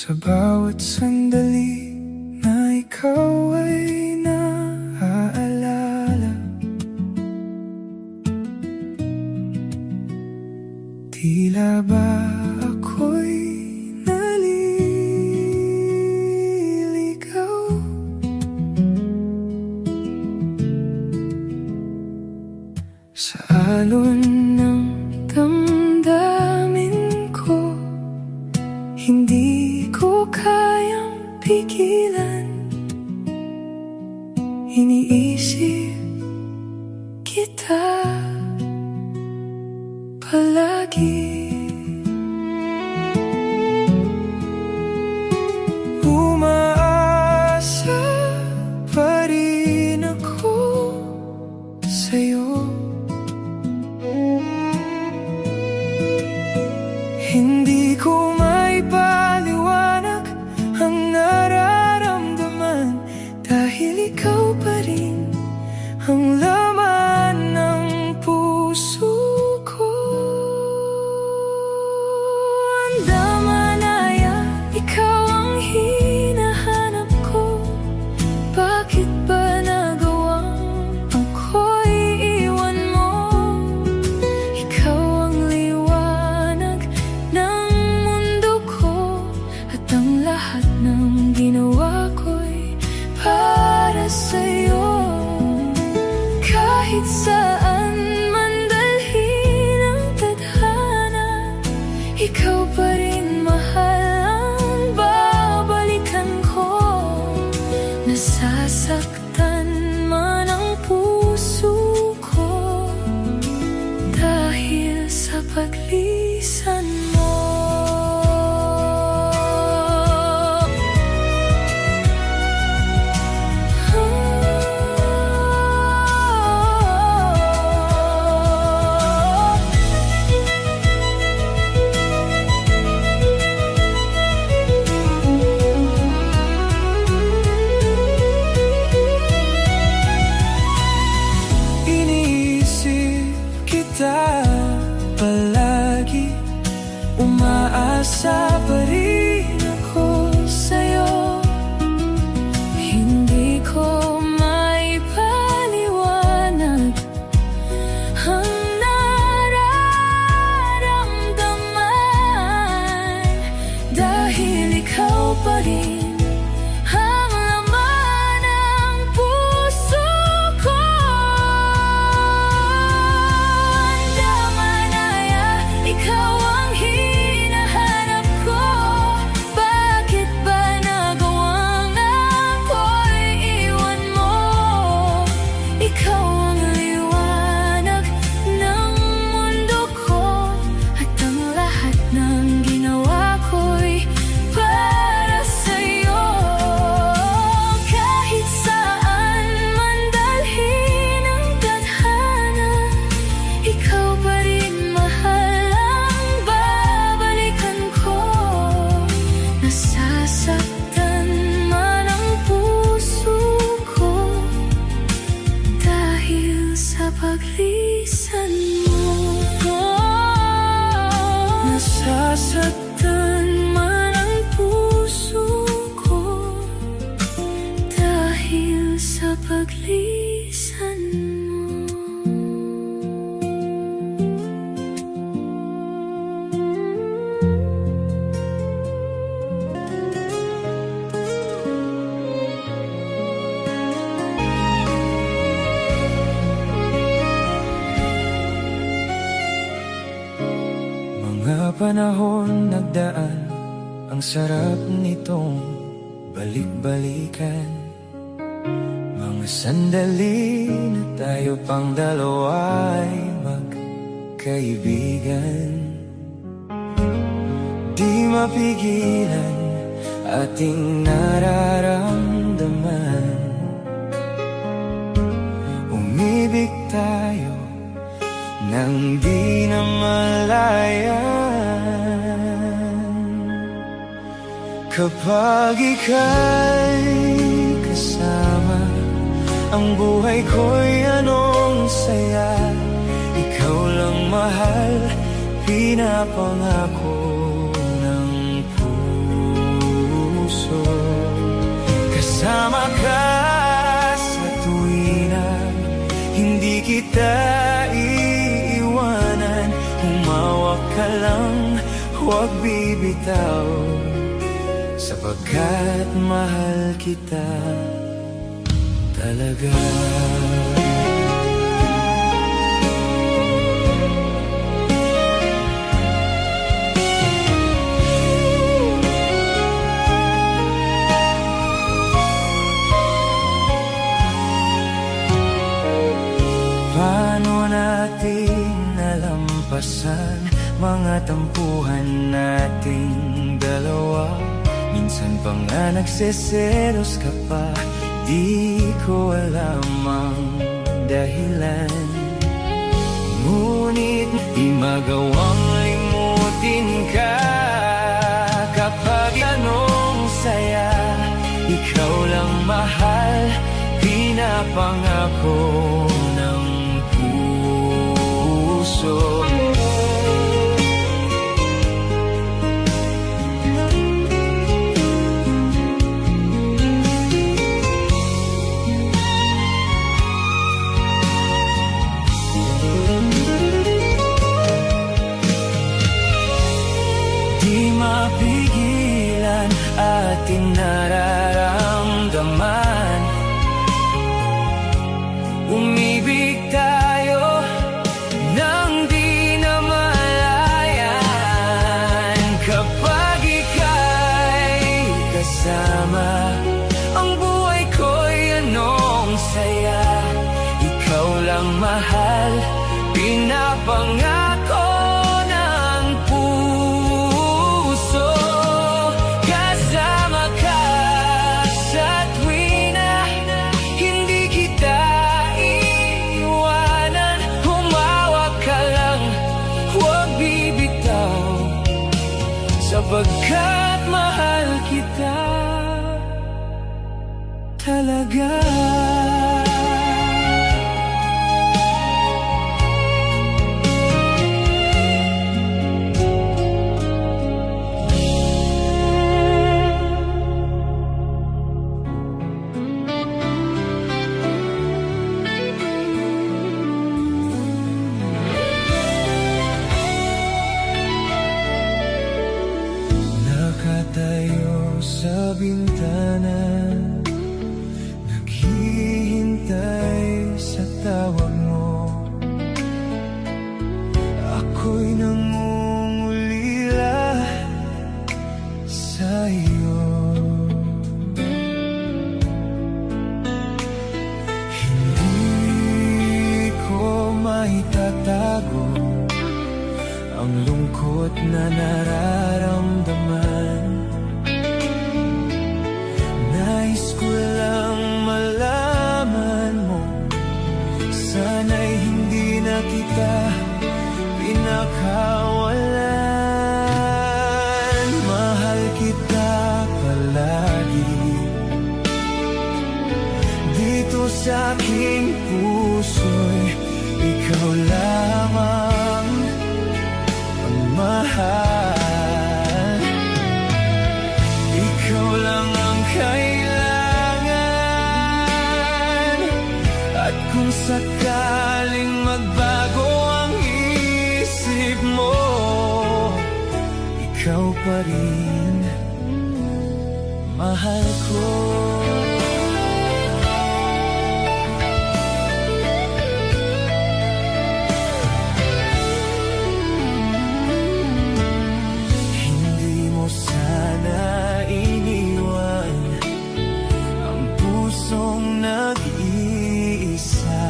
Sa bawat sandali na ikaw ay naaalala, tila ba ako'y naliligaw? Sa alon ng damdamin ko, hindi ko kayang pigilan. Iniisip kita palagi. Umaasa pa rin ako sa'yo. Hindi ko maipaliwanag ang nararamdaman, dahil ikaw pa rin ang laman ng puso ko. Andamanaya, ikaw ang hinahanap ko. Bakit ba nagawang ako'y iwan mo? Ikaw ang liwanag ng mundo ko, at ang lahat ng ginawa ko'y para sa'yo. Kahit saan man dalhin ang tadhana, ikaw pa rin mahal ang babalikan ko. Nasasaktan man ang puso ko dahil sa paglisan mo. Palagi umaasa pa rin ako sa'yo. Hindi ko maipaliwanag ang nararamdaman, dahil ikaw pa rin ang laman ng puso ko. Ikaw ang hinahanap ko. Bakit ba nagawang ako'y iwan mo? Ikaw ang liwanag ng mundo ko, at ang lahat ng ginawa ko'y para sa'yo. Kahit saan man dalhin ang tadhana, ikaw pa rin mahal. Nasasaktan man ang puso ko dahil sa paglisan mo. Nasasaktan man ang puso ko dahil sa paglisan mo. Mga panahon nagdaan, ang sarap nitong balik-balikan. Mga sandali na tayo pang dalawa'y magkaibigan. Di mapigilan ating nararamdaman. Umibig tayo nang di na malayan. Kapag ika'y kasama, ang buhay ko'y anong saya. Ikaw lang mahal, pinapangako ng puso. kita iiwanan. Humawak ka lang, huwag bibitaw, sapagkat mahal kita talaga. Paano natin nalampasan mga tampuhan nating dalawa? Minsan pa nga nagseselos ka pa, di ko alam ang dahilan. Ngunit di magawang limutin ka kapag anong saya. Ikaw lang mahal, pinapangako ng puso. Di mapigilan ating nararamdaman. Umibig tayo nang di na malayan. Kapag ika'y kasama, ang buhay ko'y anong saya. Ikaw lang mahal, pinapangako ng puso. Kasama ka sa tuwi na hindi kita iiwanan. Humawak ka lang, huwag bibitaw, sapagkat mahal kita talaga. Nakatayo sa bintana, naghihintay sa tawag mo. Ako'y nangungulila sa iyo. Hindi ko maitatago ang lungkot na nararamdaman. Nais ko lang malaman mo, sana'y hindi na kita pinakawalan. Mahal kita palagi dito sa aking puso'y ikaw lamang ang mahal. Ikaw lang ang kailangan. At kung sakaling magbago ang isip mo, ikaw pa rin mahal ko. Hindi mo sana iniwan ang pusong nag-iisa.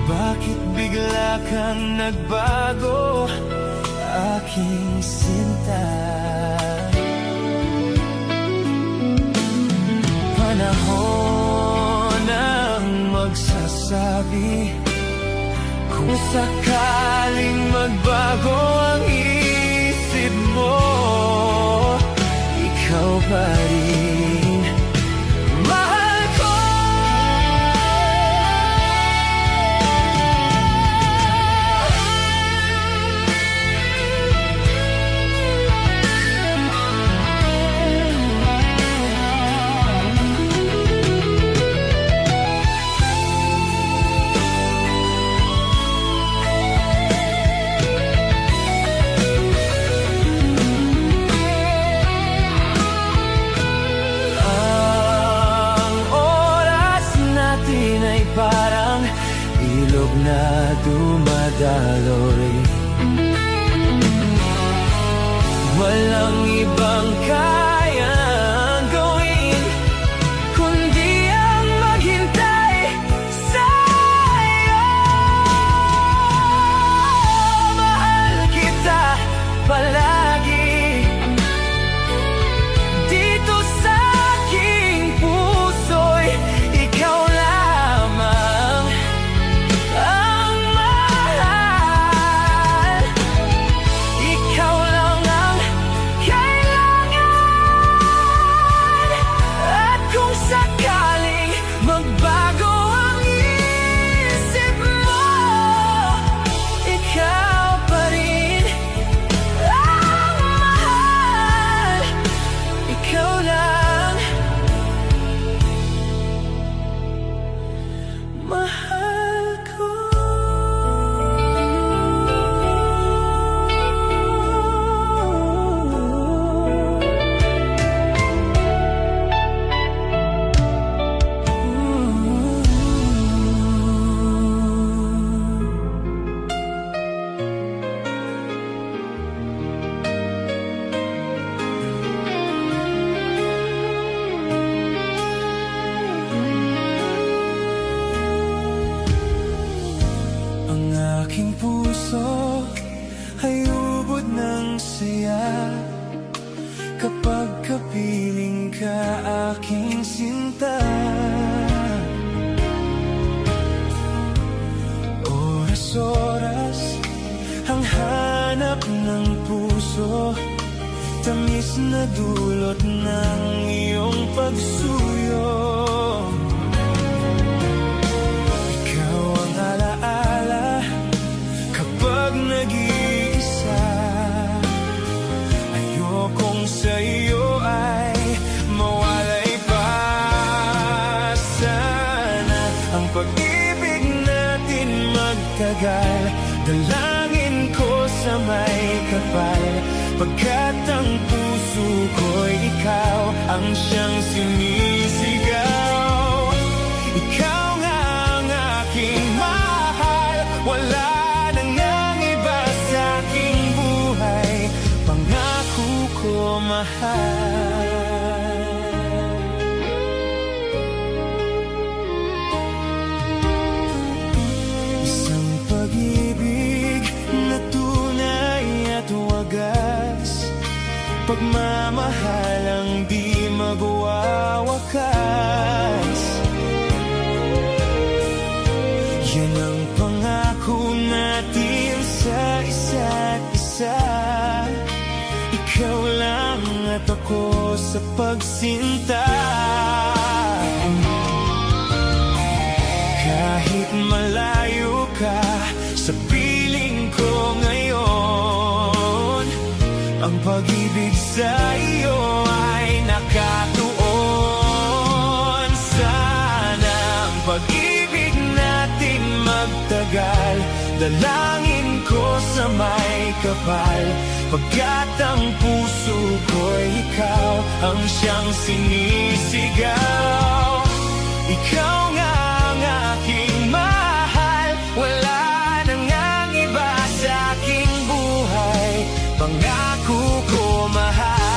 Bakit bigla kang nagbago, aking sinta? Panahon ang magsasabi kung sakaling magbago ang isip mo. Ikaw pa rin mahal ko. ilog na dumadaloy. Walang ibang kayang gawin kundi ang maghintay sa'yo. Mahal kita palagi dito sa aking puso'y ikaw lamang ang mahal. Ikaw lang ang kailangan. At kung sakaling magbago ang isip mo, ikaw pa rin ang mahal. Ikaw lang mahal ko. Ang aking puso ay ubod ng saya kapag kapiling ka, aking sinta. Oras-oras ang hanap ng puso, tamis na dulot ng iyong pagsuyo. Ikaw ang alaala kapag nag-iisa. Ayokong sa'yo ay mawalay pa. Sana ang pag-ibig natin magtagal. Dalangin ko sa may kapal, pagkat ang puso ko'y ikaw ang siyang sinisigaw. Ikaw nga ang aking mahal, wala nang ang iba sa aking buhay. Pangako ko, mahal. Isang pag-ibig na tunay at wagas, pagmamahal ang di magwawakas. Yan ang pangako natin sa isa't isa. Ikaw lang at ako sa pagsinta. Kahit malayo ka sa piling ko ngayon, ang pag-ibig sa iyo ay nakatuon. Sana ang pag-ibig natin magtagal. Dalangin ko sa may kapal, pagkat ang puso ko'y ikaw ang siyang sinisigaw. Ikaw nga ang aking mahal, wala nang ang iba sa aking buhay. Pangako ko, mahal.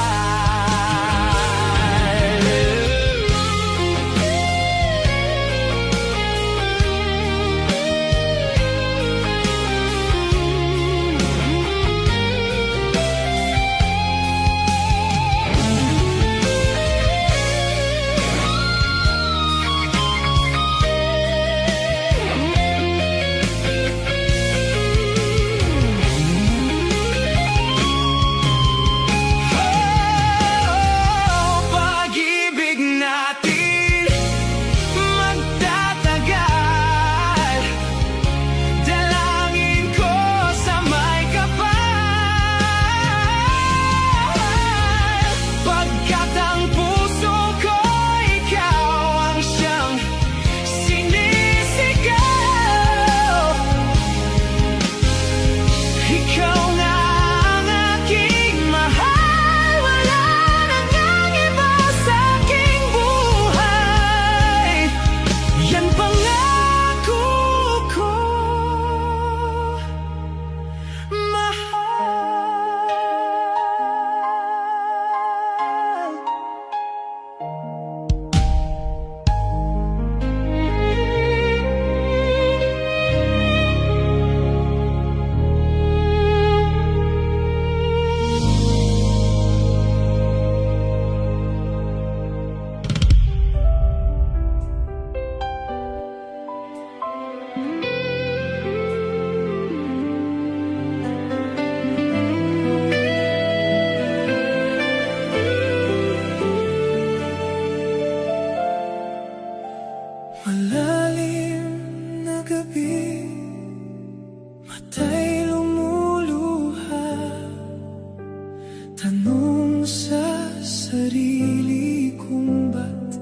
sarili kung ba't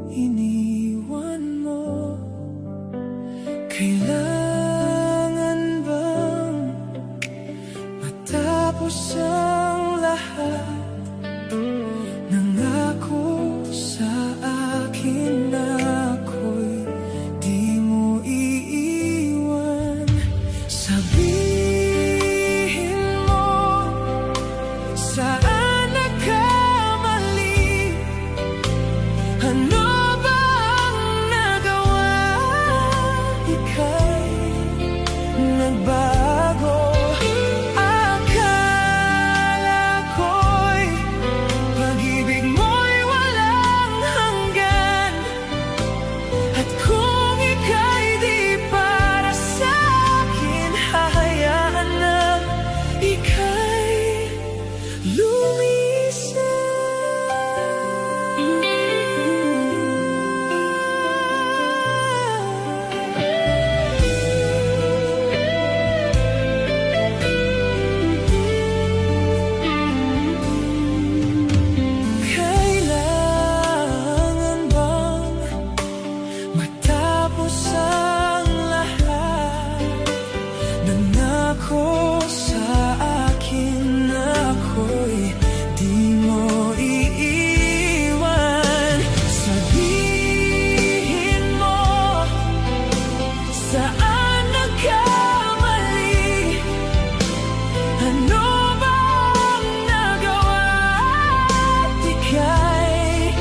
iniwan mo. Kailangan bang matapos ang lahat? Nangako sa akin na ako'y di mo iiwan. Sabihin mo, saan nagkamali? Ano ba ang nagawa? Ika'y nagbago. Akala ko'y pag-ibig mo'y walang hanggan. At kung ika'y di para sa'kin, hahayaan na ika'y kailangan bang matapos ang lahat? Nangako sa akin na ako'y di mo iiwan. Sabihin mo, saan nagkamali? Ano ba ang nagawa? At ika'y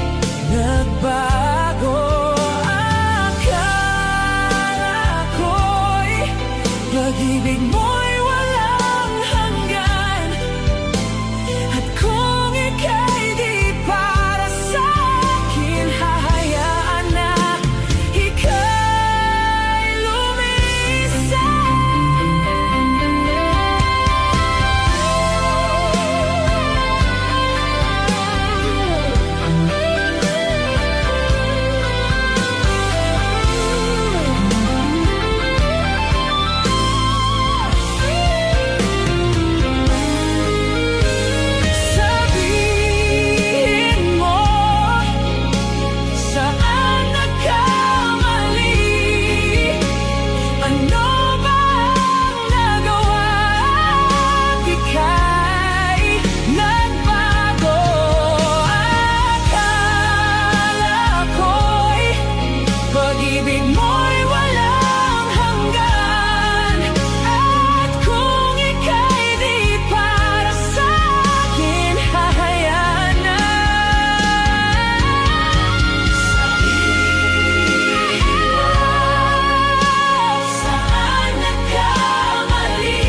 nagbago. Akala ko'y pag-ibig mo'y walang hanggan. At kung ika'y di para sa'kin, hahayaan na ika'y lumisan. Sabihin mo, saan nagkamali? Ano ba ang nagawa? At ika'y nagbago. Akala ko'y pag-ibig mo'y walang hanggan. At kung ika'y di para sa'kin, hahayaan na. Saan nagkamali?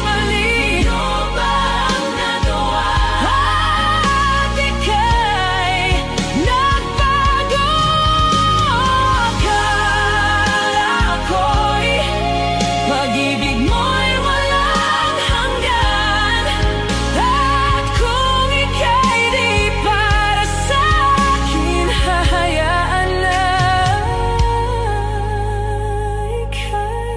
Ano ba ang nagawa? At ika'y nagbago. Akala ko'y pag-ibig mo'y walang hanggan. At kung ika'y di para sa'kin, hahayaan na ika'y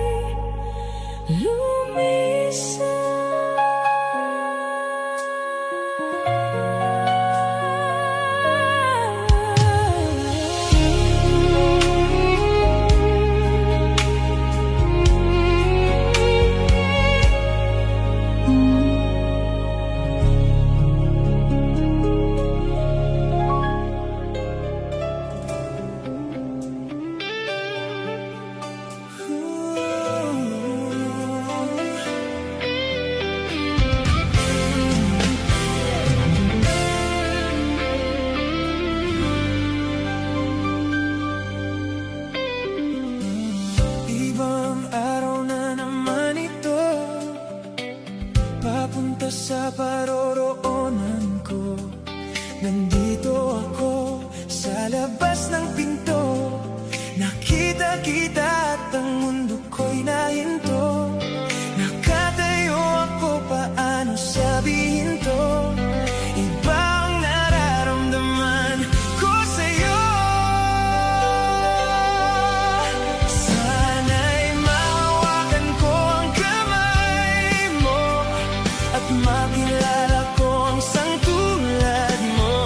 Ibang araw na naman ito, papunta sa paroroonan ko. Nandito ako sa labas ng pinto. Nakita kita at ang mundo ko'y nahinto. Nakatayo ako, paano sabihin to? Iba ang nararamdaman ko sa'yo. Sana'y mahawakan ko ang kamay mo at makilala ko ang sangtulad mo.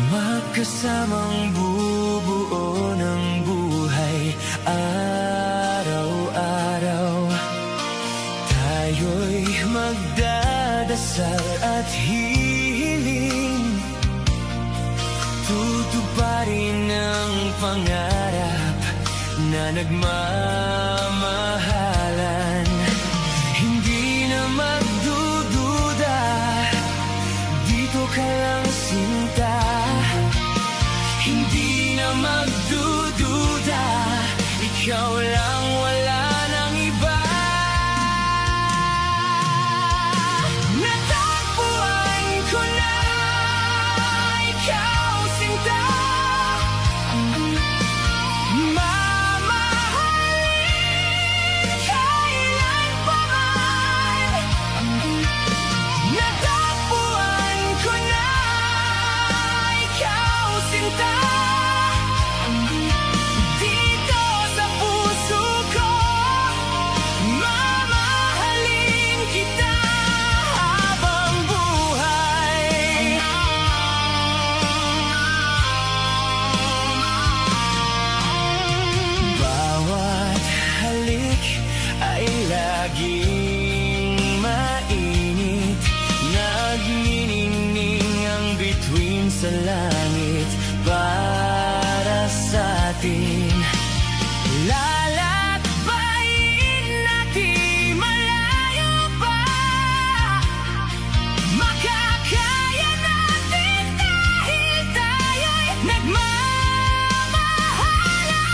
Magkasamang bubuo ng buhay araw-araw. Tayo'y magdadasal at hihiling, tutuparin ang pangarap na nagmamahalan. Hindi na magdududa, dito ka lang sinta. Hindi na magdududa, ikaw lang, wala nang iba. Natagpuan ko na ikaw sinta. Mamahalin kailanpaman. Natagpuan ko na ikaw sinta. Dito sa puso ko, mamahalin kita habang buhay. Bawat halik ay laging mainit, nagniningning ang bituin sa langit para sa atin. Lalakbayin natin malayo pa, makakaya natin dahil tayo'y nagmamahalan.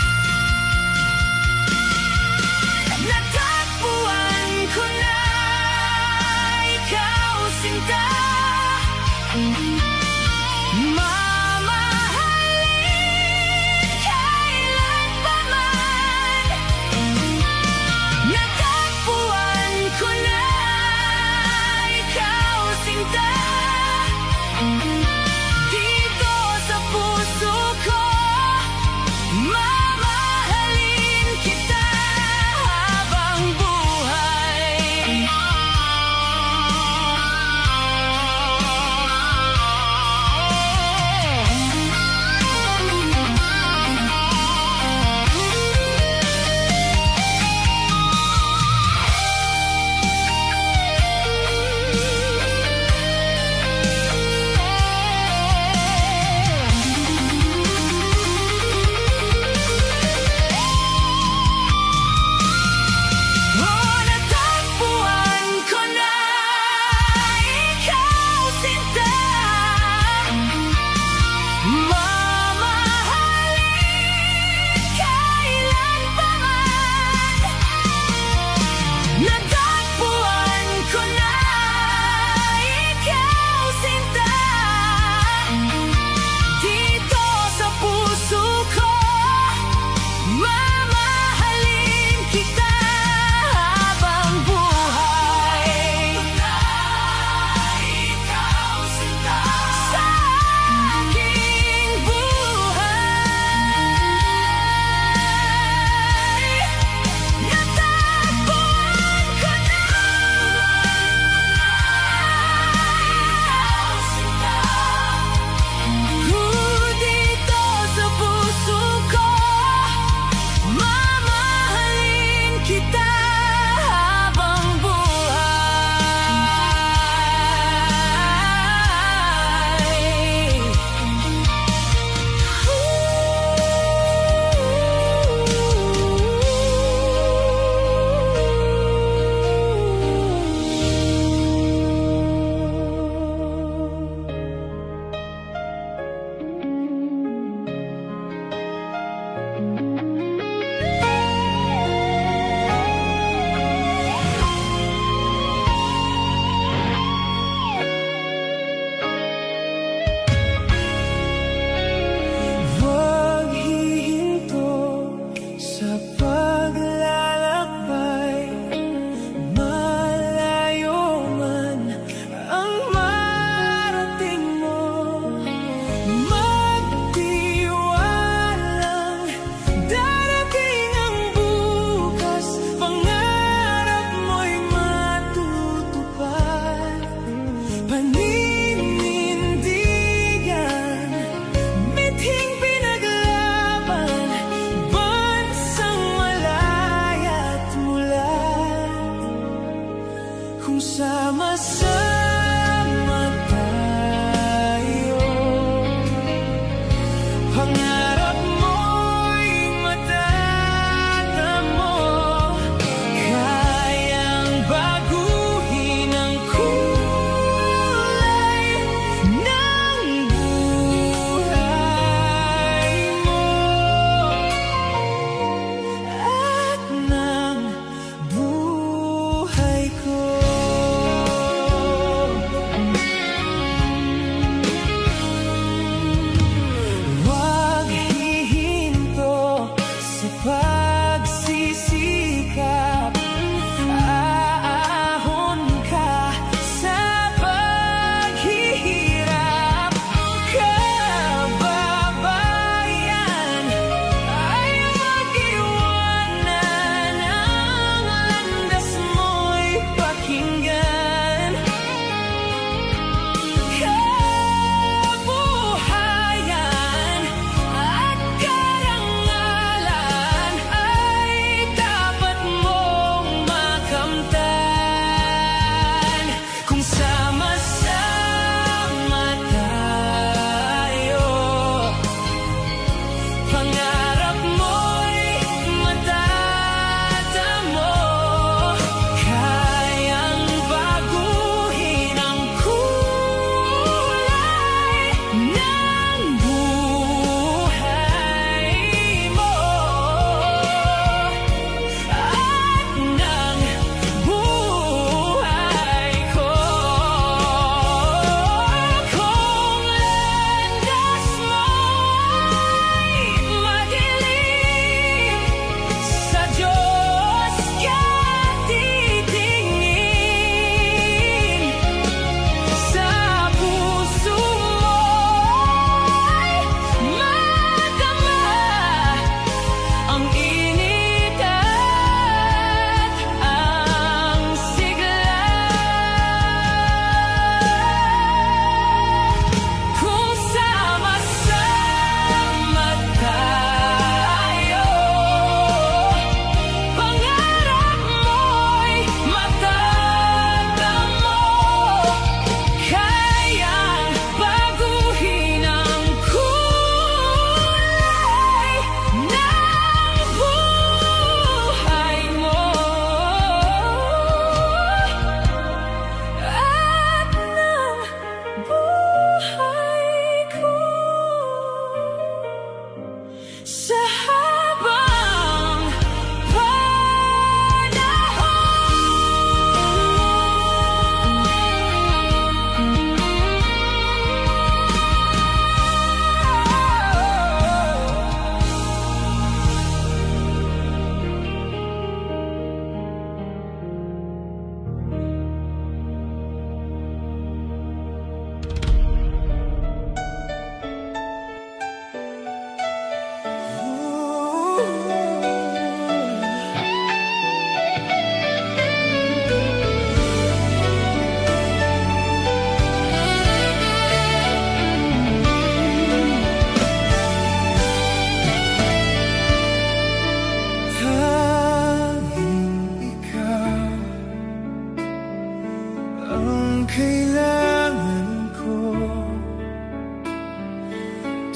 Natagpuan ko na ikaw sinta. Mamahalin kailanpaman.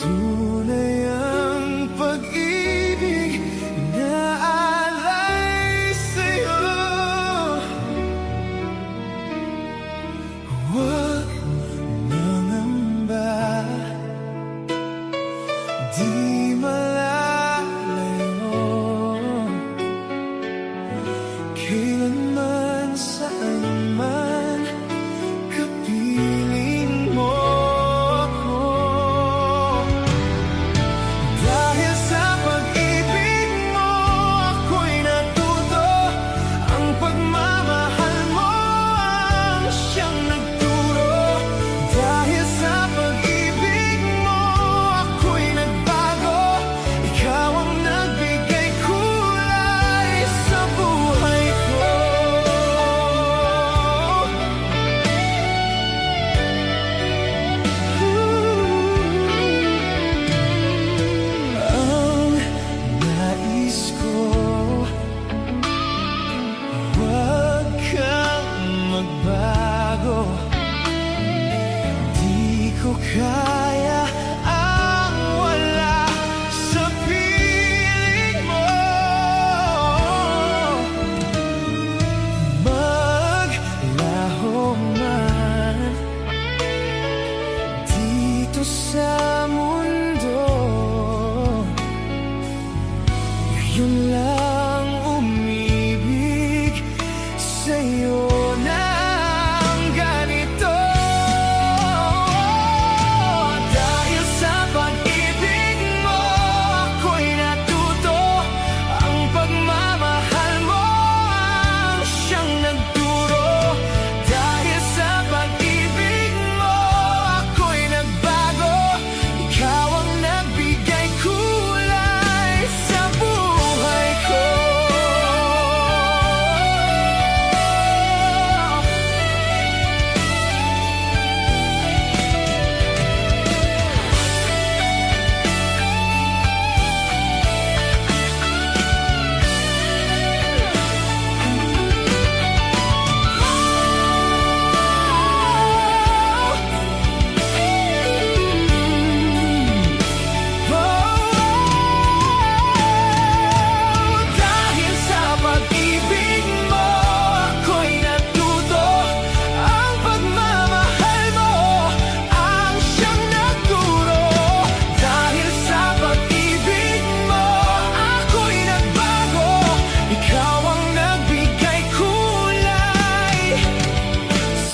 Tunay ang pag-ibig na alay sa'yo. Huwag mangamba, di malalayo. Kailanman, saan man, kapiling mo ako. Dahil sa pag-ibig mo, ako'y natuto. Ang pagmamahal mo ang siyang nagturo. Dahil sa pag-ibig mo, ako'y nagbago. Ikaw ang nagbigay kulay sa buhay ko. Ang nais ko, huwag kang magbago. Di ko kaya ang wala sa piling mo. Maglaho man dito sa mundo, yun lang umibig sa'yo ng ganito. Dahil sa pag-ibig mo, ako'y natuto. Ang pagmamahal mo ang siyang nagturo. Dahil sa pag-ibig mo, ako'y nagbago. Ikaw ang nagbigay kulay sa buhay ko. Dahil sa pag-ibig mo, ako'y natuto. Ang pagmamahal mo ang siyang nagturo. Dahil sa pag-ibig mo, ako'y nagbago. Ikaw ang nagbigay kulay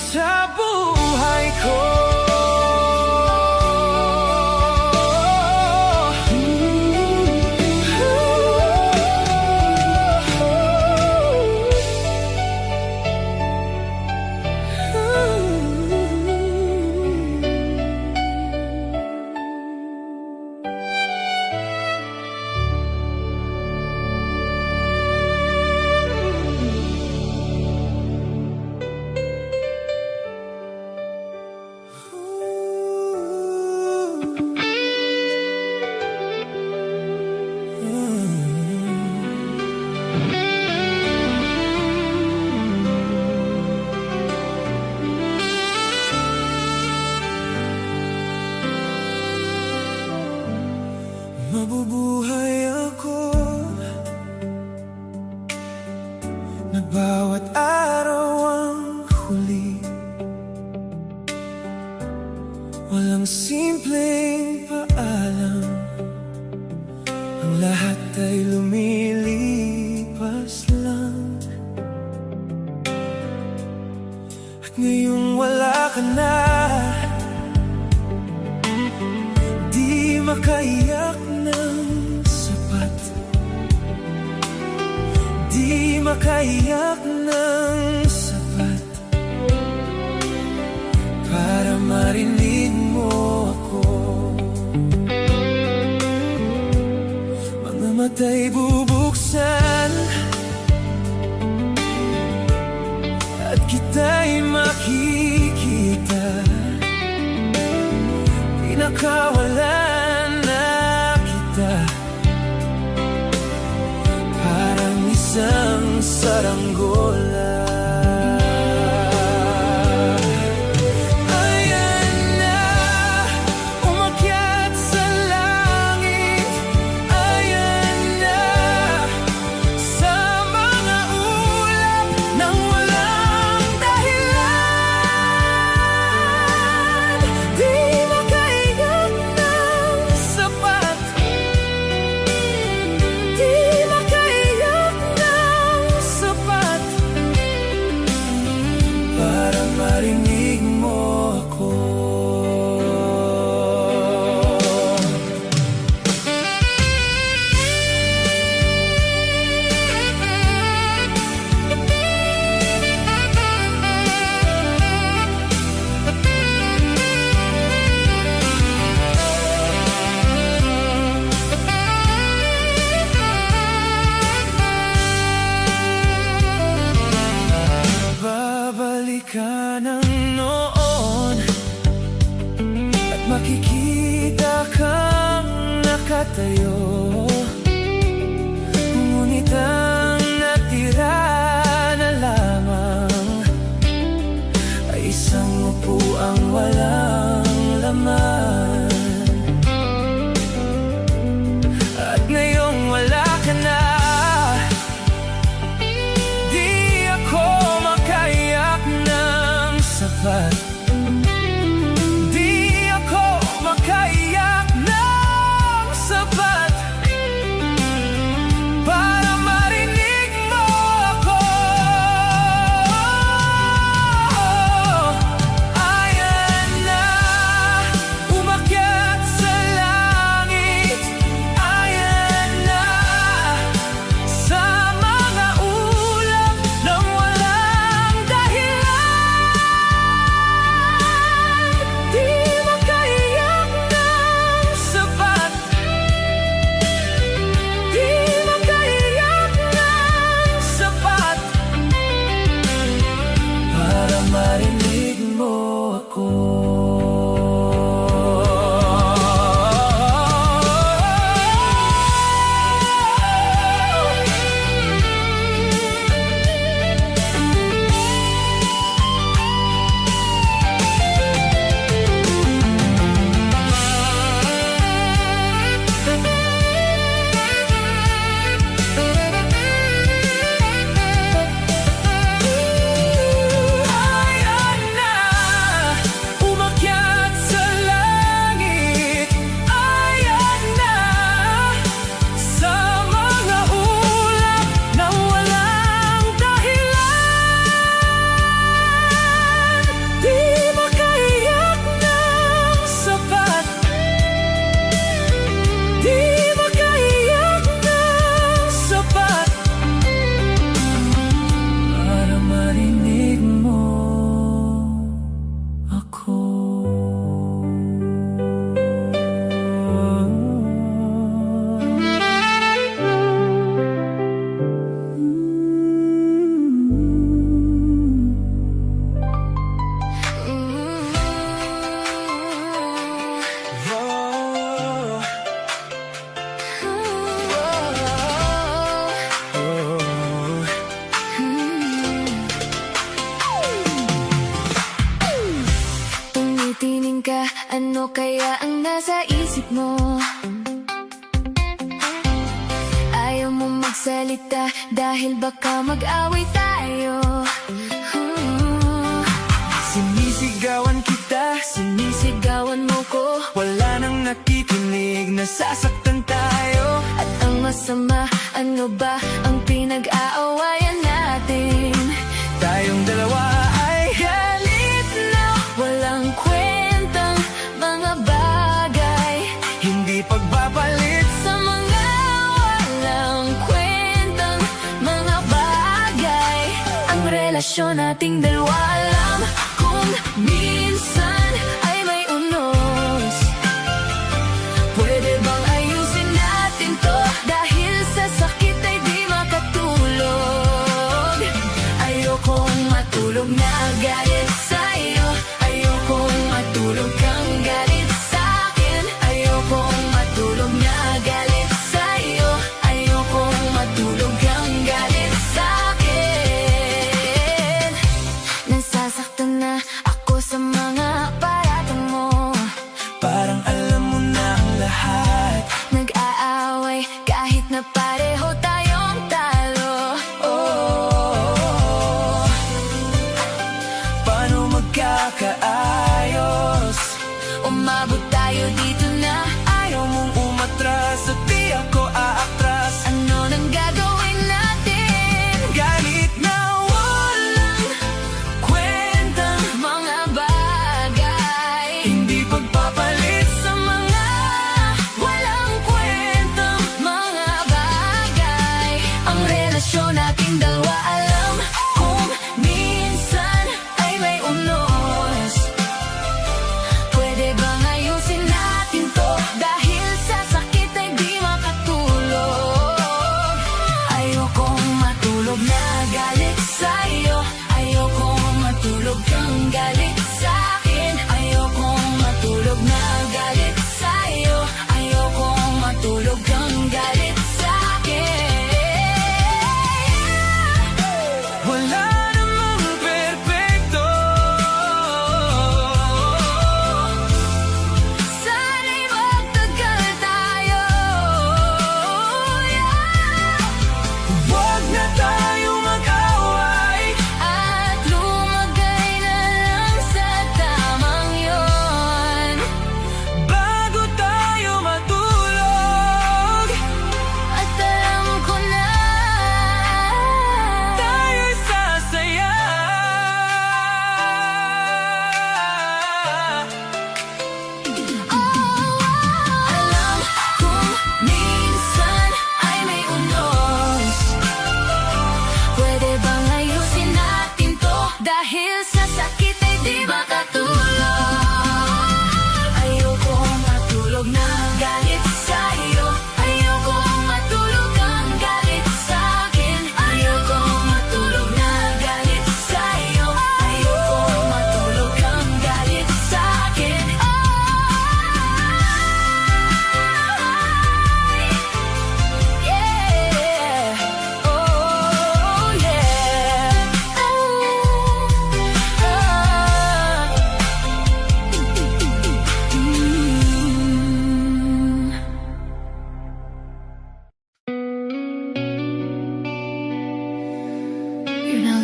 sa buhay ko. Mabubuhay ako na bawat araw ang huli. Walang simpleng paalam, ang lahat ay lumilipas lang. At ngayong wala ka na, di makaiyak ng sapat, di makaiyak ng sapat para marinig mo ako. Mga mata'y bubuksan at kita'y makikita. Pinakawalan na kita, parang isang saranggola. Ayan na, umakyat sa tayo. Ngunit ang natira na lamang ay isang upuang walang laman. At ngayong wala ka na, di ako makayak ng sapat. Di ako makayak ng sapat para marinig mo ako. Ayan na, umakyat sa langit. Ayan na, sa mga ulap ng walang dahilan. Di makayak ng sapat. Di makayak ng sapat para marinig mo ako. Ayan na, umakyat sa langit. Ayan na, sa mga ulap na walang dahilan. Di makayak ng sapat. Di makayak ng sapat para marinig mo ako. Oh, oh. Tumitingin ka, ano kaya ang nasa isip mo? Ayaw mo magsalita dahil baka mag-away tayo. Sinisigawan kita, Sinisigawan mo ko, wala nang nakikinig, nasasaktan tayo. at ang masama, ano ba ang pinag-aawayan natin? Tayong dalawa ay Galit na walang kwentang mga bagay, hindi pagbabalit. sa mga walang kwentang mga bagay. Ang relasyon nating dalawa, alam kung minsan ay may unos. Pwede bang ayusin natin to? Dahil sa sakit ay di makatulog. Ayokong matulog na galit sa'yo. Ayokong matulog kang galit sa'kin. Ayokong matulog na galit sa'yo. Ayokong matulog kang galit sa'kin. Nasasaktan na ako sa mga paratang mo. Parang alam mo na ang lahat.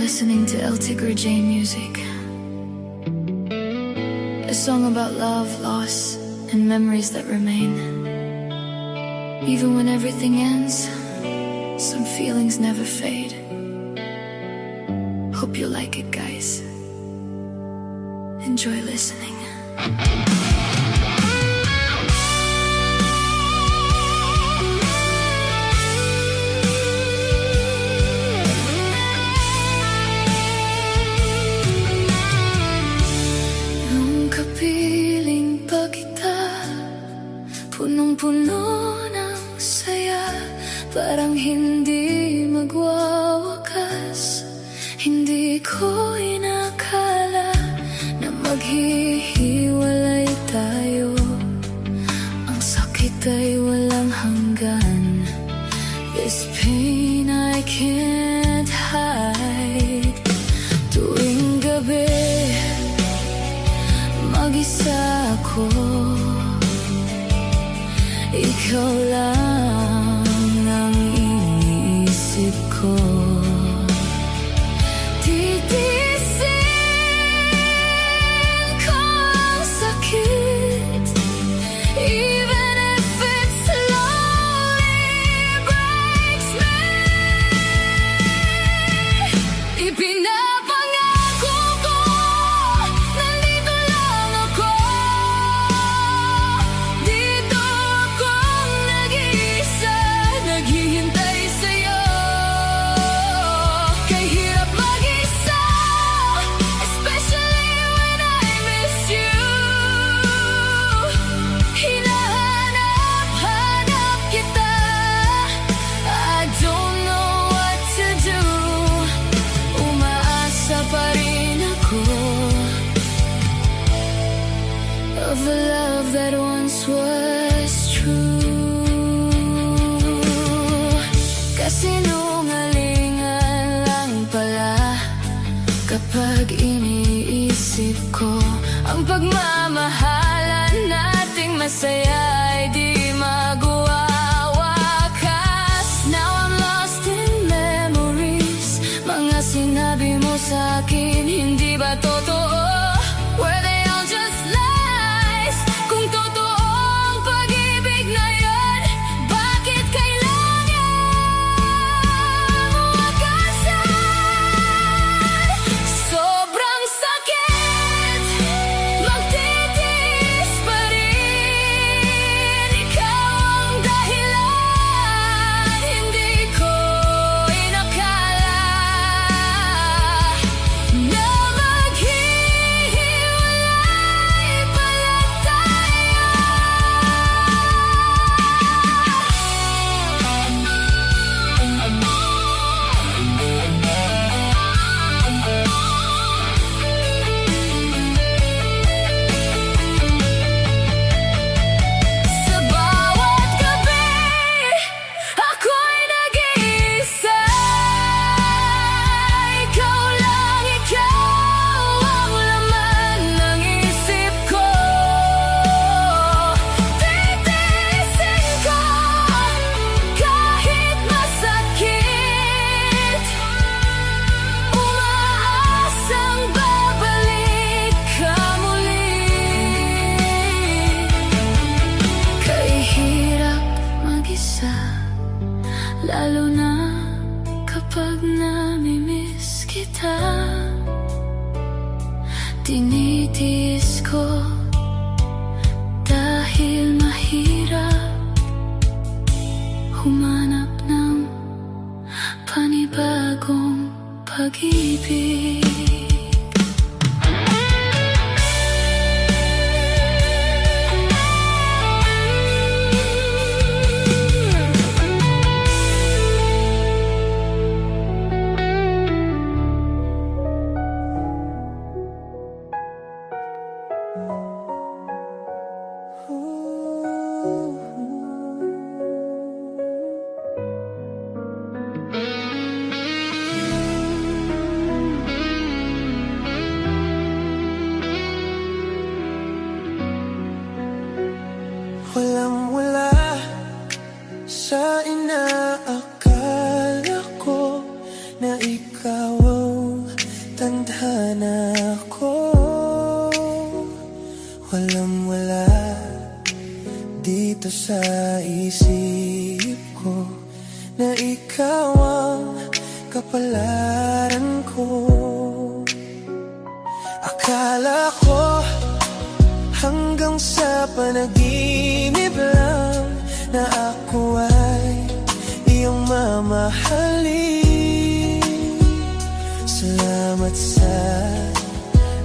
listening to El Tigre J music. A song about love, loss, and memories that remain. Even when everything ends, some feelings never fade. Hope you like it, guys. Enjoy listening. Nung kapiling pa kita, punong-puno ng saya, parang hindi magwawakas. Hindi ko inakala na maghihiwalay tayo. Ang sakit ay walang hanggan. This pain I can't hide. Tuwing gabi, mag-isa ako. Ikaw lang ang iniisip ko. Titiisin ko ang sakit, even if it slowly breaks me. Ipinapangako ko, nandito lang ako. Dito akong nag-iisa, naghihintay sa'yo. Kay hirap mag-isa, especially when I miss you. Hinahanap-hanap kita, I don't know what to do. Umaasa pa rin ako of a love that once was true. Kasinungalingan lang pala kapag iniisip ko ang pagmamahalan nating masaya ay di magwawakas. Now I'm lost in memories. Mga sinabi mo sa'kin, hindi ba totoo? Were they all just lies? Kung totoo ang pag-ibig na yun, bakit kailangan wakasan? Sobrang sakit, magtitiis pa rin. Ikaw ang dahilan, hindi ko inakala na maghihiwalay pala tayo. Sa bawat gabi, ako'y nag-iisa. Ikaw lang, ikaw ang laman ng isip ko. Titiisin ko kahit masakit. Umaasang babalik ka muli. Kay hirap mag-isa, lalo na kapag namimiss kita. Tinitiis ko dahil mahirap humanap ng panibagong pag-ibig. Walang wala sa inaakala ko na ikaw ang sa isip ko na ikaw ang kapalaran ko. Akala ko hanggang sa panaginip lang na ako ay iyong mamahalin. Salamat sa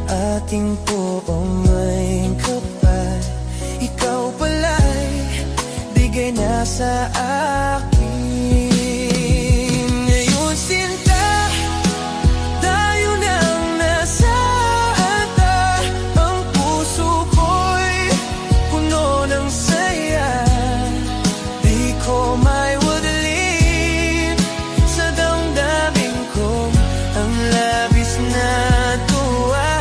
ating poong may kapal. Ikaw pala'y bigay na sa akin. Ngayon sinta, tayo nang nasa handa. Ang puso ko'y puno ng saya. Di ko may wadalin sa damdamin ko ang labis na tuwa.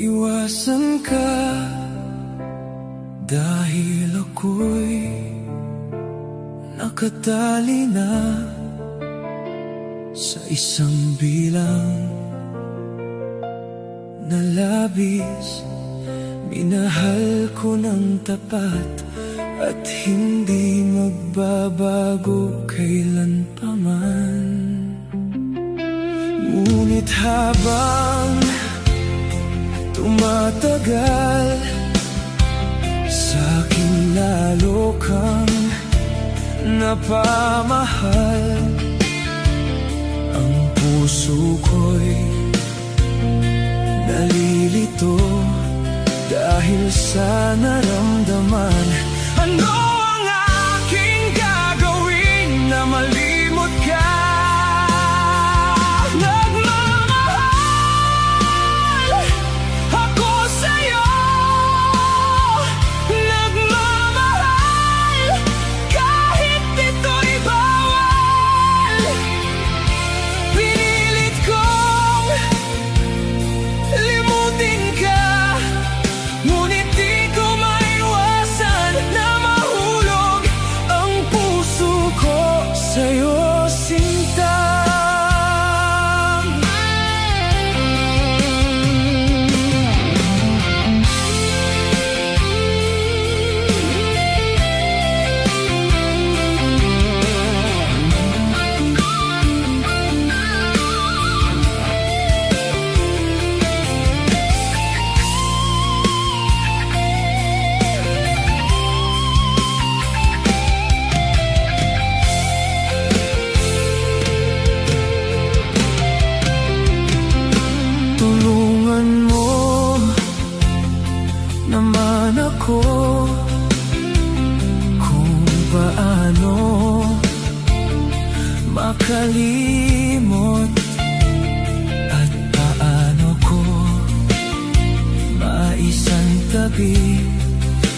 iwasan ka, dahil ako'y nakatali na sa isang bilang na labis. Minahal ko ng tapat at hindi magbabago kailanpaman. Ngunit habang tumatagal, sa'kin lalo kang napamahal. Ang puso ko'y nalilito dahil sa naramdaman. Ano ang aking gagawin na malimot ka? Nagmamahal ako sa'yo, nagmamahal kahit ito'y bawal. Pinilit kong limutin ka, ngunit di ko maiwasan na mahulog ang puso ko sa'yo, sinta. Tulungan mo naman ako kung paano makalimot at paano ko maisantabi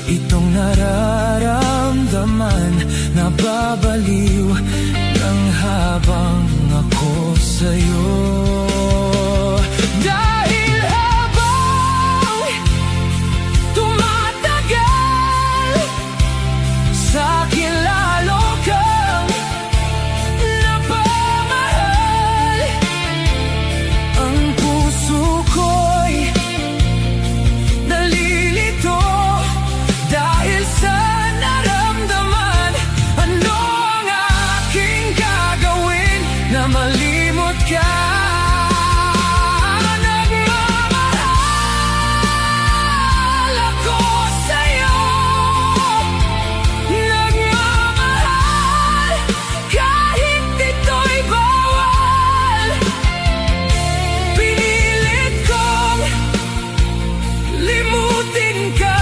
itong nararamdaman. Nababaliw ng habang ako sa'yo. Dahil habang tumatagal, sa'kin lalo kang napamahal. Ang puso ko'y nalilito dahil sa naramdaman. Ano ang aking gagawin na malimot ka? Nagmamahal ako sa'yo, nagmamahal kahit ito'y bawal. Pinilit kong limutin ka,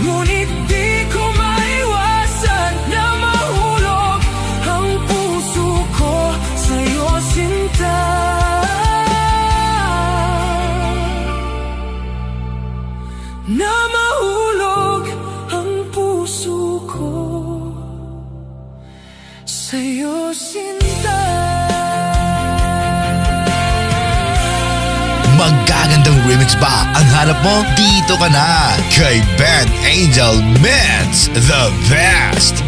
ngunit di ko maiwasan na mahulog ang puso ko sa'yo, sinta. Na mahulog ang puso ko sa'yo, sinta. Magagandang remix ba ang hanap mo? Dito ka na kay Ben Angel Mix, the best.